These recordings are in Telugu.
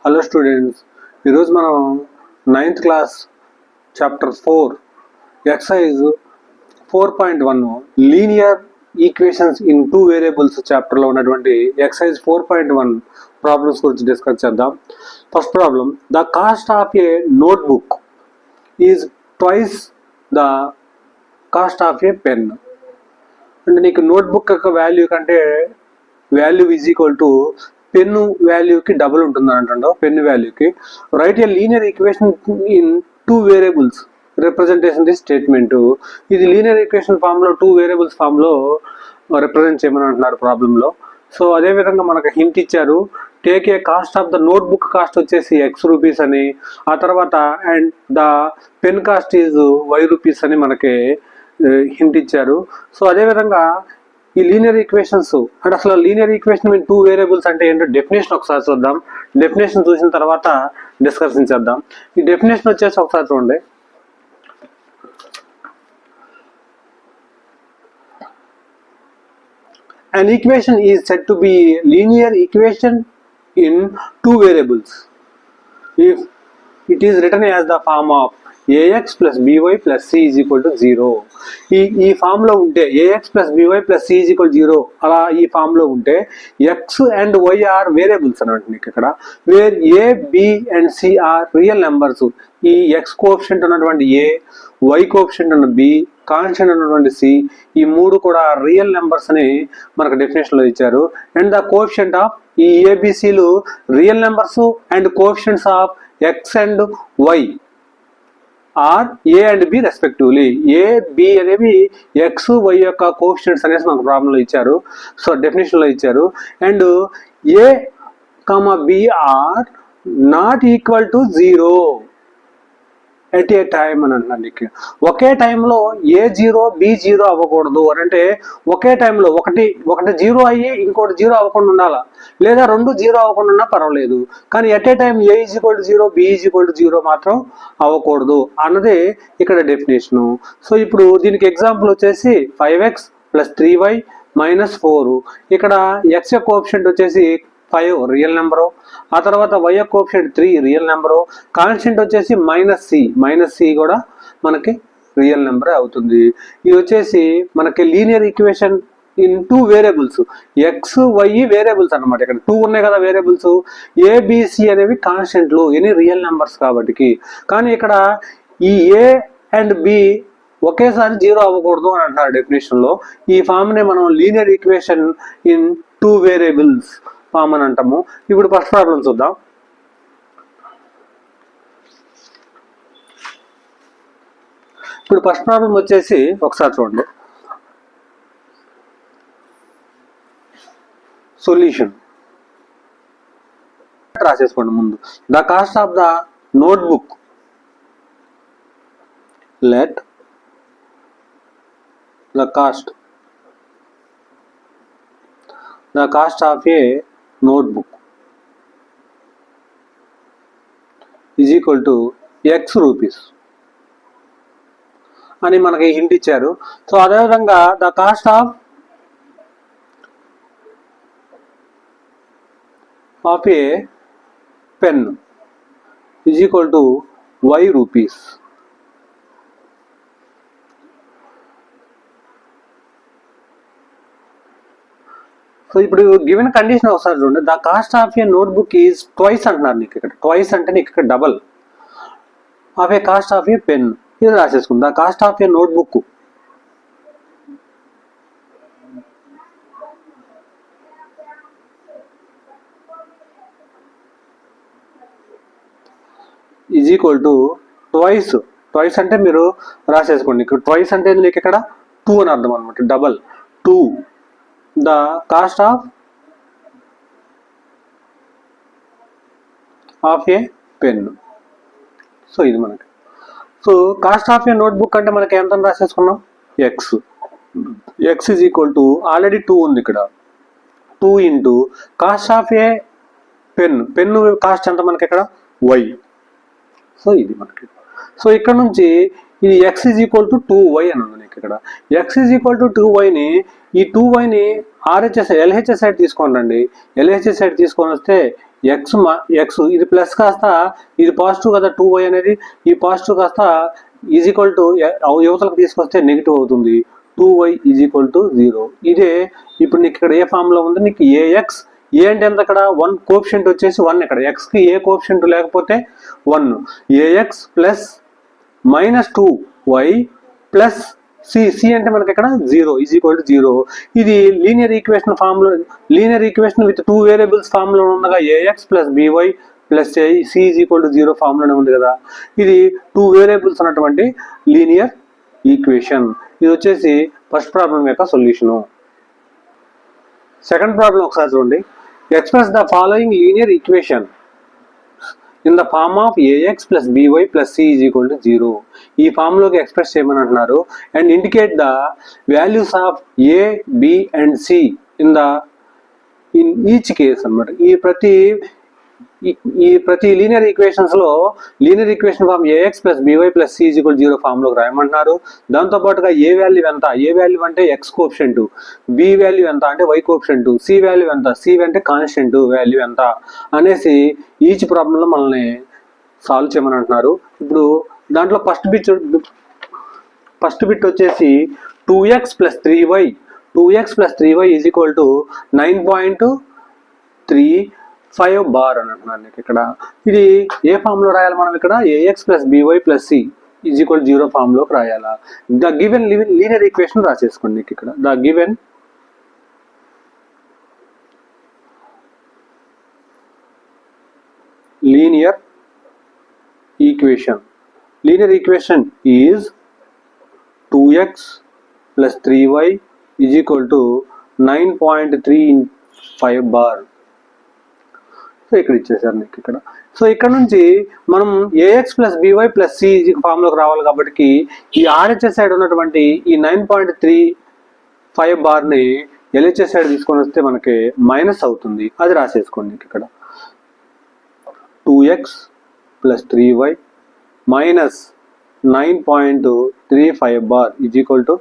హలో స్టూడెంట్స్, ఈరోజు మనం 9th class chapter 4 exercise 4.1 linear equations in 2 variables చాప్టర్లో ఉన్నటువంటి ఎక్సైజ్ 4.1 ప్రాబ్లమ్స్ గురించి డిస్కస్ చేద్దాం. First problem, the cost of a notebook is twice the cost of a pen. అంటే నీకు నోట్బుక్ యొక్క వాల్యూ కంటే value is equal to pen వాల్యూకి డబుల్ ఉంటుంది అంటుండవు. పెన్ను వాల్యూకి write a linear equation in 2 variables representation the statement. ఇది లీనియర్ ఈక్వేషన్ ఫామ్లో 2 వేరియబుల్స్ ఫామ్లో రిప్రజెంట్ చేయమని అంటున్నారు ప్రాబ్లంలో. సో అదేవిధంగా మనకు హింట్ ఇచ్చారు, take a cost of the notebook cost వచ్చేసి X రూపీస్ అని, ఆ తర్వాత and the pen cost is Y rupees అని మనకి హింట్ ఇచ్చారు. సో అదేవిధంగా ఈ లీనియర్ ఈక్వేషన్స్ అంటే అసలు లీనియర్ ఈక్వేషన్ ఇన్ 2 వేరియబుల్స్ అంటే ఏంటో డెఫినేషన్ ఒకసారి చూద్దాం. డెఫినేషన్ చూసిన తర్వాత డిస్కషన్ చేద్దాం. ఈ డెఫినేషన్ వచ్చేసి ఒకసారి చూడండి. An equation is said to be linear equation in 2 variables if it is written as the form of ax plus by plus c is equal to 0. ఈ ఫామ్ లో ఉంటే ax plus by plus c is equal to 0 అలా ఈ ఫామ్ లో ఉంటే x and y are variables అన్నమాట. నీకు ఇక్కడ where a b and c are real numbers. ఈ x కోఎఫిషియంట్ ఉన్నటువంటి a, y కోఎఫిషియంట్ ఉన్న b, కాన్స్టెంట్ ఉన్నటువంటి c, ఈ మూడు కూడా రియల్ నెంబర్స్ అని మనకు డెఫినేషన్ లో ఇచ్చారు. అండ్ ద కోఎఫిషియంట్ ఆఫ్ ఈ ఏబిసిలు real numbers and coefficients of x and y are a and b respectively. A b అనేవి ఎక్స్ వై యొక్క కోఎఫిషియంట్స్ అనేసి మనకు ప్రాబ్లంలో ఇచ్చారు. సో డెఫినేషన్లో ఇచ్చారు. And a comma b are not equal to 0 at a time అని అంటున్నాను. నీకు ఒకే టైంలో ఏ 0 బి 0 అవ్వకూడదు అని అంటే ఒకే టైంలో ఒకటి 0 అయ్యి ఇంకోటి 0 అవ్వకుండా ఉండాలా, లేదా 2 0 అవ్వకుండా ఉన్నా పర్వాలేదు. కానీ at a time A is equal to 0 B is equal to 0 మాత్రం అవ్వకూడదు అన్నదే ఇక్కడ డెఫినేషను. సో ఇప్పుడు దీనికి ఎగ్జాంపుల్ వచ్చేసి 5x + 3y - 4. ఇక్కడ x యొక్క కోఎఫిషియంట్ వచ్చేసి 5 రియల్ నెంబరు, ఆ తర్వాత y యొక్క కోఎఫిషియంట్ 3 రియల్ నెంబరు, కాన్స్టెంట్ వచ్చేసి -c కూడా మనకి రియల్ నెంబరే అవుతుంది. ఇది వచ్చేసి మనకి linear equation in 2 variables. x y variables అనమాట. ఇక్కడ 2 ఉన్నాయి కదా వేరియబుల్స్. ABC అనేవి కాన్స్టెంట్లు, ఎన్ని రియల్ నెంబర్స్ కాబట్టి. కానీ ఇక్కడ ఈ a అండ్ b ఒకేసారి 0 అవ్వకూడదు అని అంటారు డెఫినేషన్లో. ఈ ఫామ్నే మనం linear equation in 2 variables form అని అంటాము. ఇప్పుడు ఫస్ట్ ప్రాబ్లం చూద్దాం. ఇప్పుడు ఫస్ట్ ప్రాబ్లం వచ్చేసి ఒకసారి చూడండి. సొల్యూషన్ రాసేసుకోండి ముందు. The cost of the notebook, let the cost of a notebook is equal to X rupees అని మనకి హింట్ ఇచ్చారు. సో అదేవిధంగా the cost of a pen is equal to Y rupees. So ఇప్పుడు గివెన్ కండిషన్ ఒకసారి చూడండి. The cost of a notebook is twice అంటున్నారు. నీకు ఇక్కడ ట్వైస్ అంటే నీకు ఇక్కడ double of a cost of a pen. ఇది రాసేసుకుంది. The cost of a notebook is equal to twice అంటే మీరు రాసేసుకోండి. ఇక్కడ ట్వైస్ అంటే నీకు ఇక్కడ 2 అని అర్థం అనమాట. Double 2 the cost of a pen. So ఇది మనకి. So cost of a notebook అంటే మనకి ఎంత రాసేసుకున్నాం, x is equal to already 2 ఉంది ఇక్కడ, 2 into cost of a pen cost ఎంత మనకి ఇక్కడ y. సో ఇది మనకి. సో ఇక్కడ నుంచి ఇది x is equal to 2y అని ఉంది నీకు. ఇక్కడ. ఎక్స్ ఈజ్ ఈక్వల్ టు 2yని ఈ 2yని LHS సైడ్ తీసుకొని రండి. LHS సైడ్ తీసుకొని వస్తే ఎక్స్ ఇది ప్లస్ కాస్త ఇది పాజిటివ్ కదా, 2y అనేది ఈ పాజిటివ్ కాస్త ఈజ్ ఈక్వల్ టు యువతలకు తీసుకొస్తే నెగిటివ్ అవుతుంది. 2y is equal to 0. ఇదే ఇప్పుడు నీకు ఇక్కడ ఏ ఫామ్లో ఉంది, నీకు AX ఏ అంటే ఎంత అక్కడ 1 కోఎఫిషియంట్ వచ్చేసి 1 ఇక్కడ ఎక్స్కి ఏ కోఎఫిషియంట్ లేకపోతే 1 AX plus -2y plus C అంటే మనకి ఇక్కడ 0 ఈజ్ ఈక్వల్ టు 0. ఇది లీనియర్ ఈక్వేషన్ ఫామ్లో, లీనియర్ ఈక్వేషన్ విత్ 2 వేరియబుల్స్ ఫామ్లో ఉండగా AX plus BY plus C is equal to 0 ఫామ్లోనే ఉంది కదా. ఇది 2 వేరియబుల్స్ ఉన్నటువంటి లీనియర్ ఈక్వేషన్. ఇది వచ్చేసి ఫస్ట్ ప్రాబ్లం యొక్క సొల్యూషను. సెకండ్ ప్రాబ్లం ఒకసారి చూడండి. Express the following linear equation in the form of AX plus BY plus C is equal to 0. ఈ ఫామ్లోకి ఎక్స్ప్రెస్ చేయమని అంటున్నారు. And indicate the values of A, B and C in each case అనమాట. ఈ ప్రతి లీనియర్ ఈక్వేషన్స్ లో linear equation form AX plus BY plus C is equal 0 form లోకి రాయమంటున్నారు. దాంతో పాటుగా ఏ వాల్యూ ఎంత, ఏ వాల్యూ అంటే ఎక్స్ కోఎఫిషియంట్, బి వాల్యూ ఎంత అంటే వై కోఎఫిషియంట్, సి వాల్యూ ఎంత, సి అంటే కాన్స్టెంట్ వాల్యూ ఎంత అనేసి ఈచ్ ప్రాబ్లంలో మనల్ని సాల్వ్ చేయమని అంటున్నారు. ఇప్పుడు దాంట్లో ఫస్ట్ బిట్ వచ్చేసి 2x plus 3y is equal to 9.35 bar అని అంటున్నాను నీకు ఇక్కడ. ఇది ఏ ఫామ్ లో రాయాలి మనం ఇక్కడ, AX plus BY plus C is equal 0 form లోకి రాయాలా. ద గివెన్ లీనియర్ ఈక్వేషన్ రాసేసుకోండి నీకు ఇక్కడ. The given linear equation is 2x plus 3y is equal to 9.35 bar. So ఇక్కడ ఇచ్చేసారు నీకు ఇక్కడ. సో ఇక్కడ నుంచి మనం AX plus BY plus C form లోకి రావాలి కాబట్టి ఈ RHS సైడ్ ఉన్నటువంటి ఈ 9.35 బార్ని LHS సైడ్ తీసుకొని వస్తే మనకి మైనస్ అవుతుంది. అది రాసేసుకోండి ఇక్కడ. 2x plus 3y minus 9.35 bar is equal to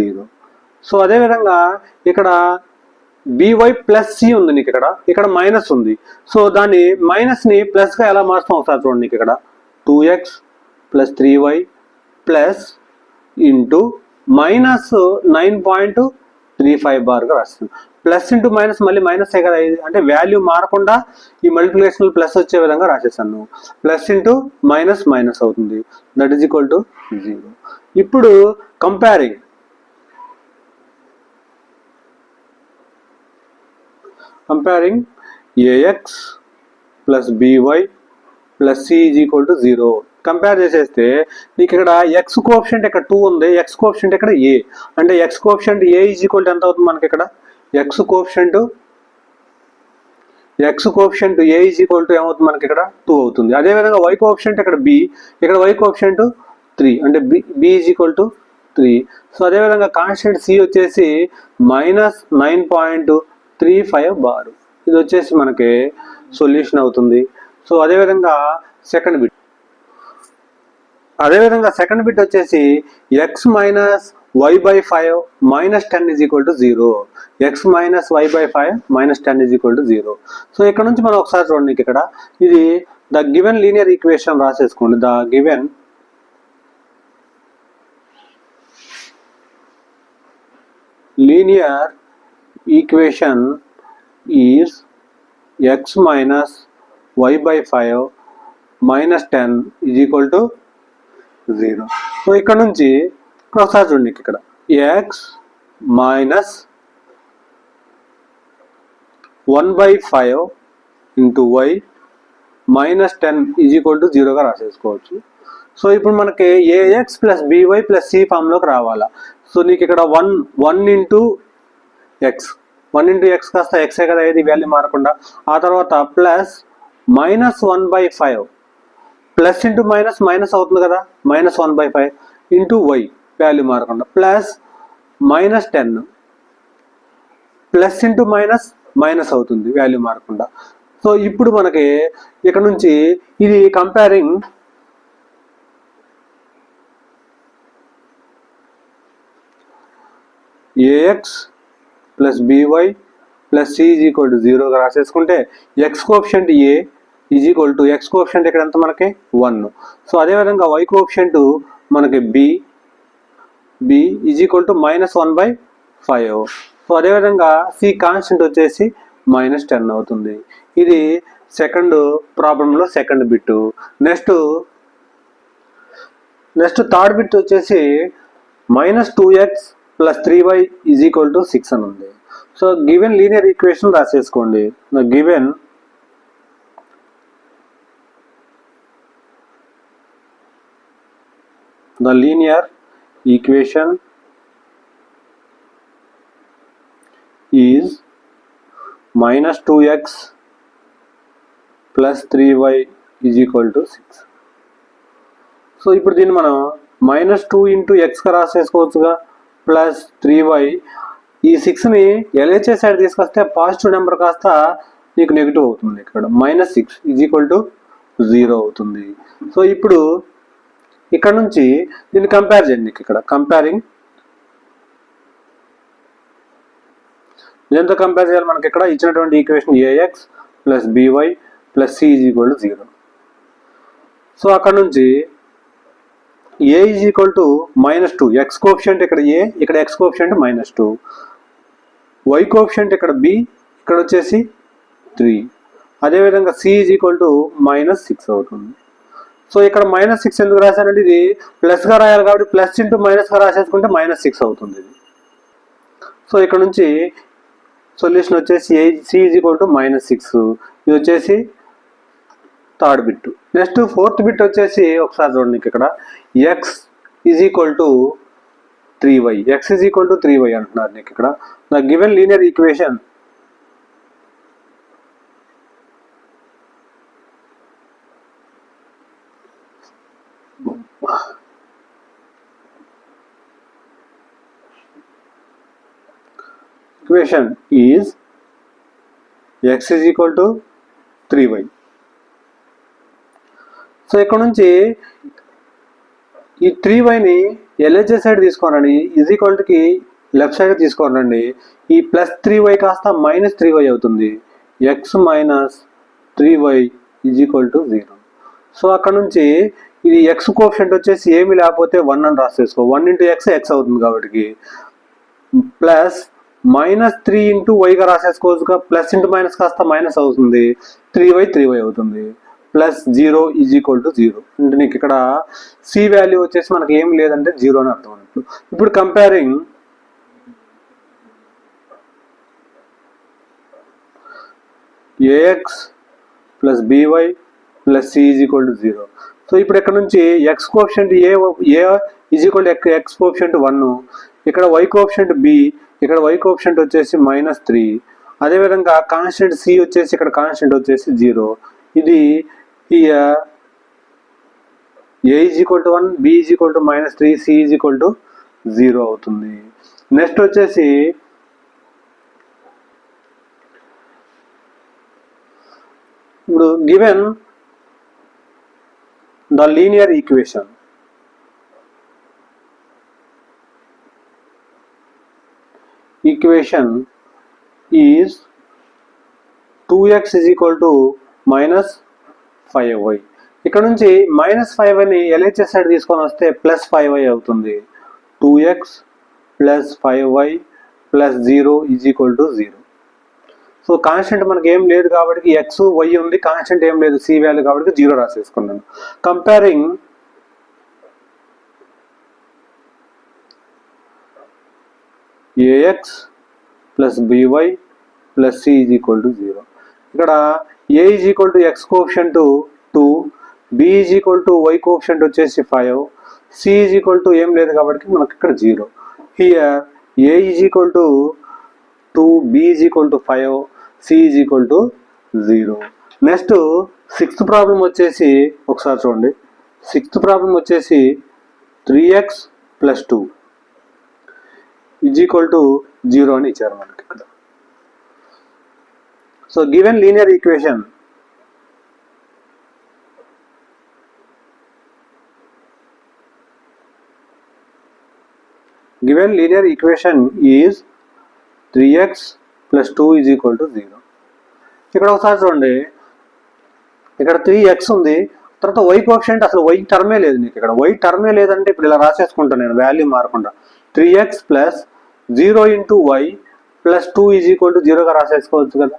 0. So అదేవిధంగా ఇక్కడ BY ప్లస్ సి ఉంది నీకు ఇక్కడ మైనస్ ఉంది. సో దాన్ని మైనస్ని ప్లస్గా ఎలా మార్చుతాం ఒకసారి చూడండి నీకు ఇక్కడ. 2x plus 3y plus into minus 9.35 బార్గా రాస్తుంది. ప్లస్ ఇంటూ మైనస్ మళ్ళీ మైనస్ కదా, అంటే వాల్యూ మారకుండా ఈ మల్టిప్లికేషన్ ప్లస్ వచ్చే విధంగా రాసేసాను. ప్లస్ ఇంటూ మైనస్ మైనస్ అవుతుంది. That is equal to 0. ఇప్పుడు comparing AX plus BY plus C is equal to 0 compare చేసేస్తే నీకు ఇక్కడ ఎక్స్ కోఎఫిషియంట్ ఇక్కడ 2 ఉంది, ఎక్స్ కోఎఫిషియంట్ ఇక్కడ A అంటే X coefficient A is equal to ఎంత అవుతుంది మనకి ఇక్కడ, X coefficient A is equal to ఏమవుతుంది మనకి ఇక్కడ 2 అవుతుంది. అదేవిధంగా Y కోఎఫిషియంట్ ఇక్కడ B, ఇక్కడ Y కోఎఫిషియంట్ 3 అంటే B is equal to 3. So అదేవిధంగా కాన్స్టెంట్ C వచ్చేసి మైనస్ 9.35 బార్. ఇది వచ్చేసి మనకి సొల్యూషన్ అవుతుంది. సో అదేవిధంగా సెకండ్ బిట్ వచ్చేసి x minus y by 5 minus 10 is equal to 0. X minus Y by 5 minus 10 is equal to 0. So ఇక్కడ నుంచి మనం ఒకసారి చూడండి ఇక్కడ. ఇది ద గివెన్ లీనియర్ ఈక్వేషన్ రాసేసుకోండి. The given linear equation is x minus y by 5 minus 10 is equal to 0. So ఇక్కడ నుంచి ఒకసారి చూడండి ఇక్కడ x minus 1/5 into y minus 10 is equal to 0గా రాసేసుకోవచ్చు. సో ఇప్పుడు మనకి AX plus BY plus c ఫామ్లోకి రావాలా. సో నీకు ఇక్కడ 1 ఇంటూ ఎక్స్ కాస్త ఎక్సే కదా ఇది వాల్యూ మారకుండా. ఆ తర్వాత plus minus 1/5 plus into minus minus అవుతుంది కదా, మైనస్ 1/5 ఇంటూ వై వాల్యూ మారకుండా plus minus 10 plus into minus minus అవుతుంది వాల్యూ మారకుండా. సో ఇప్పుడు మనకి ఇక్కడ నుంచి ఇది comparing AX plus by plus C is equal to జీరోగా రాసేసుకుంటే x coefficient A is equal to X coefficient ఇక్కడ ఎంత మనకి 1. సో అదేవిధంగా వై కోఎఫిషియంట్ మనకి b is equal to -1/5. So అదేవిధంగా సి కాన్స్టెంట్ వచ్చేసి -10 అవుతుంది. ఇది సెకండ్ ప్రాబ్లంలో second bit. Next third bit వచ్చేసి -2x + 3y is equal to 6 అని ఉంది. సో గివెన్ లీనియర్ ఈక్వేషన్ రాసేసుకోండి. Given the linear equation is -2x + 3y is equal to 6. So ఇప్పుడు దీన్ని మనం -2 × x రాసేసుకోవచ్చుగా, ప్లస్ 3y. ఈ 6ని LHS సైడ్ తీసుకొస్తే పాజిటివ్ నెంబర్ కాస్త నీకు నెగిటివ్ అవుతుంది. ఇక్కడ -6 ఈజ్ ఈక్వల్ టు 0 అవుతుంది. సో ఇప్పుడు ఇక్కడ నుంచి దీన్ని కంపేర్ చేయండి. ఇక్కడ కంపేరింగ్ దీంతో కంపేర్ చేయాలి. మనకి ఇక్కడ ఇచ్చినటువంటి equation ax plus by plus C is equal to 0. So అక్కడ నుంచి a is equal to -2, x coefficient ఇక్కడ ఏ, ఇక్కడ ఎక్స్ కోఎఫిషియంట్ -2, వై కోఎఫిషియంట్ ఇక్కడ బి, ఇక్కడ వచ్చేసి 3. అదేవిధంగా సి ఈజ్ ఈక్వల్ టు -6 అవుతుంది. సో ఇక్కడ -6 ఎందుకు రాశానంటే ఇది ప్లస్గా రాయాలి కాబట్టి ప్లస్ ఇంటూ మైనస్గా రాసేసుకుంటే -6 అవుతుంది ఇది. సో ఇక్కడ నుంచి సొల్యూషన్ వచ్చేసి సి ఈజ్ ఈక్వల్ టు -6. ఇది వచ్చేసి third bit. Next fourth bit వచ్చేసి ఒకసారి చూడండి. ఇక్కడ x is equal to 3y, x is equal to 3y అంటున్నారు నీకు. ఇక్కడ the given linear equation is x is equal to 3y. So ఇక్కడ నుంచి ఈ 3yని LHS సైడ్ తీసుకోనండి, is equal to left side తీసుకోనండి. ఈ ప్లస్ 3y కాస్త -3y అవుతుంది. x - 3y is equal to 0. So అక్కడ నుంచి ఇది ఎక్స్ కోఎఫిషియంట్ వచ్చేసి ఏమి లేకపోతే 1 అని రాసేసుకో. 1 × x x అవుతుంది కాబట్టి ప్లస్ -3 × y రాసేసుకోవచ్చుగా. ప్లస్ ఇంటూ మైనస్ కాస్త మైనస్ అవుతుంది. 3y అవుతుంది. Plus 0 is equal to 0. అంటే నీకు ఇక్కడ సి వాల్యూ వచ్చేసి మనకి ఏం లేదంటే 0 అని అర్థం అన్నట్లు. ఇప్పుడు comparing AX plus by plus C is equal to 0. So ఇప్పుడు ఇక్కడ నుంచి X coefficient A is equal to X coefficient 1, ఇక్కడ వై కోఎఫిషియంట్ బి, ఇక్కడ వై కోఎఫిషియంట్ వచ్చేసి -3. అదేవిధంగా కాన్స్టెంట్ సి వచ్చేసి ఇక్కడ కాన్స్టెంట్ వచ్చేసి 0. ఇది a is equal to 1, b is equal to -3, c is equal to 0 అవుతుంది. నెక్స్ట్ వచ్చేసి ఇప్పుడు given the linear equation is 2x is equal to -5y. ఇక్కడ నుంచి -5y ని LHS సైడ్ తీసుకొని వస్తే +5y అవుతుంది. 2x + 5y + 0 is equal to 0. So constant మనకి ఏం లేదు కాబట్టి ఎక్స్ వై ఉంది, కాన్స్టెంట్ ఏం లేదు సి వాల్యూ కాబట్టి 0 రాసేసుకున్నాను. Comparing AX plus by plus C is equal to 0. ఇక్కడ a is equal to X coefficient 2, B is equal to y coefficient వచ్చేసి 5, సి ఈజ్ ఈక్వల్ టు ఏం లేదు కాబట్టి మనకి ఇక్కడ 0. Here A is equal to 2, B is equal to 5, C is equal to 0. Next sixth problem వచ్చేసి ఒకసారి చూడండి. సిక్స్త్ ప్రాబ్లం వచ్చేసి 3x + 2 ఈజ్ ఈక్వల్ టు 0 అని ఇచ్చారు మనకి ఇక్కడ. So given linear equation given linear equation is 3x + 2 = 0. ఇక్కడ ఒకసారి చూడండి, ఇక్కడ 3x ఉంది, తర్వాత y కోఎఫిషియంట్ అసలు y టర్మే లేదు. నీకు ఇక్కడ y టర్మే లేదంటే ఇప్పుడు ఇలా రాసేసుకుంటాను నేను వాల్యూ మారకుండా 3x + 0 × y + 2 = 0గా రాసేసుకోవచ్చు కదా.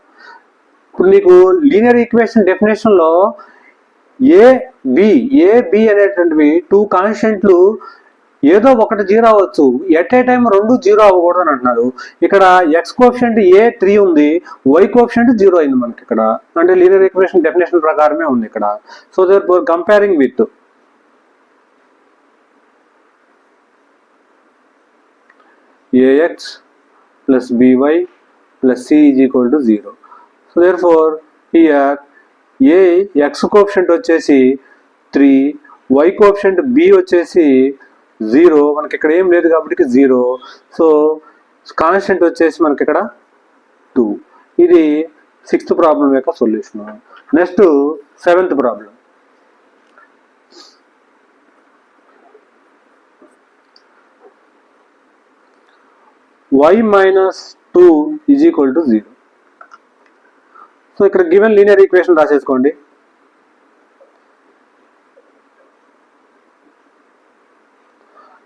ఇప్పుడు నీకు లీనియర్ ఈక్వేషన్ డెఫినేషన్లో ఏ బి అనేటువంటివి 2 కాన్స్టెంట్లు ఏదో ఒకటి 0 అవ్వచ్చు, ఎట్ ఏ టైం 2 0 అవ్వకూడదు అని అంటున్నారు. ఇక్కడ ఎక్స్ కోఎఫిషియంట్ ఏ 3 ఉంది, వై కోఎఫిషియంట్ 0 అయింది మనకి ఇక్కడ, అంటే లీనియర్ ఈక్వేషన్ డెఫినేషన్ ప్రకారమే ఉంది ఇక్కడ. So therefore comparing with ax + by + c = 0. So therefore here A X coefficient వచ్చేసి 3, వై కోఎఫిషియంట్ బి వచ్చేసి 0, మనకి ఇక్కడ ఏం లేదు కాబట్టి 0. సో కాన్స్టెంట్ వచ్చేసి మనకి ఇక్కడ 2. ఇది 6th ప్రాబ్లం యొక్క solution. Next 7th problem. y - 2 = 0. So ఇక్కడ గివెన్ లీనియర్ ఈక్వేషన్ రాసేసుకోండి.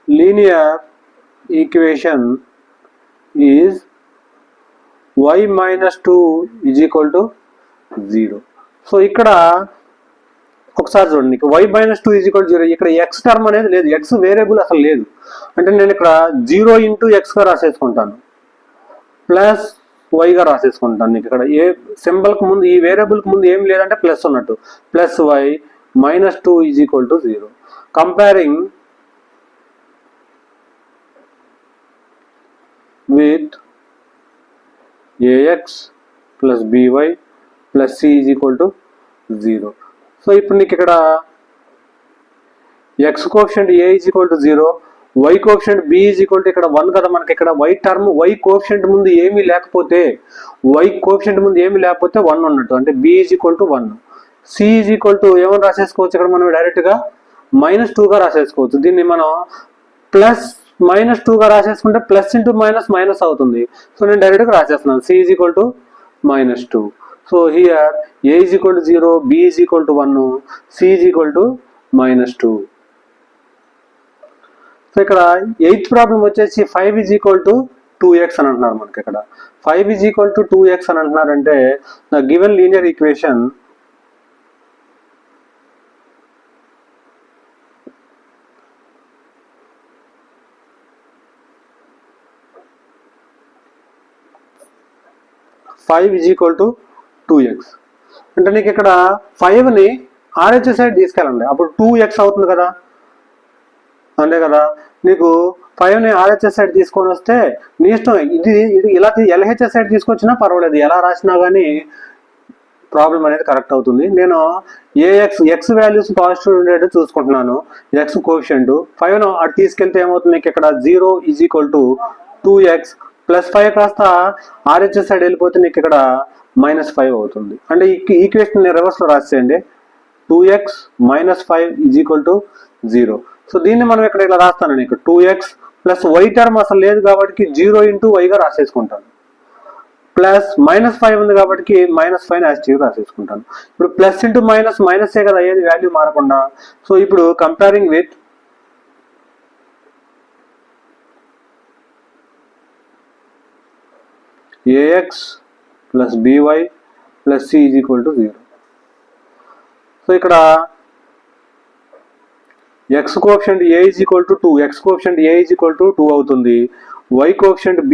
Linear equation is y - 2 = 0. So ఇక్కడ ఒకసారి చూడండి, y - 2 = 0. ఇక్కడ x టర్మ్ అనేది లేదు, x వేరియబుల్ అసలు లేదు. అంటే నేను ఇక్కడ 0 × x గా రాసేసుకుంటాను, ప్లస్ y గా రాసేసుకుంటాను. నీకు ఇక్కడ ఏ సింబల్కి ముందు, ఈ వేరియబుల్కి ముందు ఏం లేదంటే ప్లస్ ఉన్నట్టు, plus y - 2 = 0. Comparing with ax + by + c = 0. So ఇప్పుడు నీకు ఇక్కడ X coefficient a = 0, y coefficient b = ఇక్కడ 1 కదా. మనకి ఇక్కడ y టర్మ్, y కోఎఫిషియంట్ ముందు ఏమీ లేకపోతే, y కోఎఫిషియంట్ ముందు ఏమీ లేకపోతే 1 ఉన్నట్టు, అంటే b = 1. c ఏమని రాసేసుకోవచ్చు ఇక్కడ మనం డైరెక్ట్గా -2గా రాసేసుకోవచ్చు. దీన్ని మనం -2గా రాసేసుకుంటే ప్లస్ ఇంటూ మైనస్ అవుతుంది. సో నేను డైరెక్ట్గా రాసేస్తున్నాను c = -2. So here a = 0, b = 1, c = -2. So ఇక్కడ 8th ప్రాబ్లం వచ్చేసి 5 = 2x అని అంటున్నారు. మనకి ఇక్కడ 5 = 2x అని అంటున్నారంటే the given linear equation = 2x. అంటే నీకు ఇక్కడ 5ని RHS సైడ్ తీసుకెళ్ళండి, అప్పుడు 2x అవుతుంది కదా, అంతే కదా. నీకు 5ని RHS సైడ్ తీసుకొని వస్తే నీ ఇష్టం, ఇది ఇలా LHS సైడ్ తీసుకొచ్చినా పర్వాలేదు, ఎలా రాసినా కానీ ప్రాబ్లం అనేది కరెక్ట్ అవుతుంది. నేను ఎక్స్ వాల్యూస్ పాజిటివ్ ఉండేట్టు చూసుకుంటున్నాను, ఎక్స్ కోఎఫిషియంట్. 5ను అటు తీసుకెళ్తే ఏమవుతుంది, నీకు ఇక్కడ 0 = 2x +5 కాస్త RHS సైడ్ వెళ్ళిపోతే నీకు ఇక్కడ -5 అవుతుంది. అంటే ఈ ఈక్వేషన్ రివర్స్లో రాసేయండి, 2x - 5 = 0. సో దీన్ని మనం ఇక్కడ ఇలా రాస్తాను, నీకు 2x + y టర్మ్ అసలు లేదు కాబట్టి 0 × y గా రాసేసుకుంటాను, ప్లస్ -5 ఉంది కాబట్టి -5 యాస్టీవ్ రాసేసుకుంటాను. ఇప్పుడు ప్లస్ ఇంటూ మైనసే కదా అయ్యేది, వాల్యూ మారకుండా. సో ఇప్పుడు comparing with ax + by + c = 0. So ఇక్కడ X coefficient a = 2, x coefficient a = 2 అవుతుంది. y coefficient b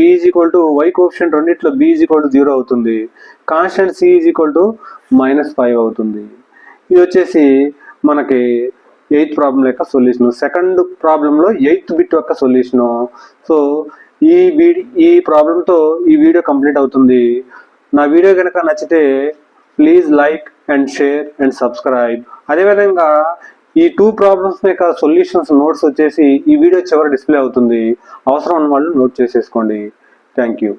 y coefficient రెండిట్లో b = 0 అవుతుంది. కాన్స్టెంట్ c -5 అవుతుంది. ఇది వచ్చేసి మనకి 8th ప్రాబ్లం యొక్క సొల్యూషన్. సెకండ్ ప్రాబ్లంలో 8th బిట్ యొక్క సొల్యూషను. సో ఈ ప్రాబ్లంతో ఈ వీడియో కంప్లీట్ అవుతుంది. నా వీడియో కనుక నచ్చితే please like and share and subscribe. అదేవిధంగా ఈ 2 ప్రాబ్లమ్స్ యొక్క సొల్యూషన్స్ నోట్స్ వచ్చేసి ఈ వీడియో చివరి డిస్ప్లే అవుతుంది, అవసరం ఉన్న వాళ్ళు నోట్ చేసేసుకోండి. Thank you.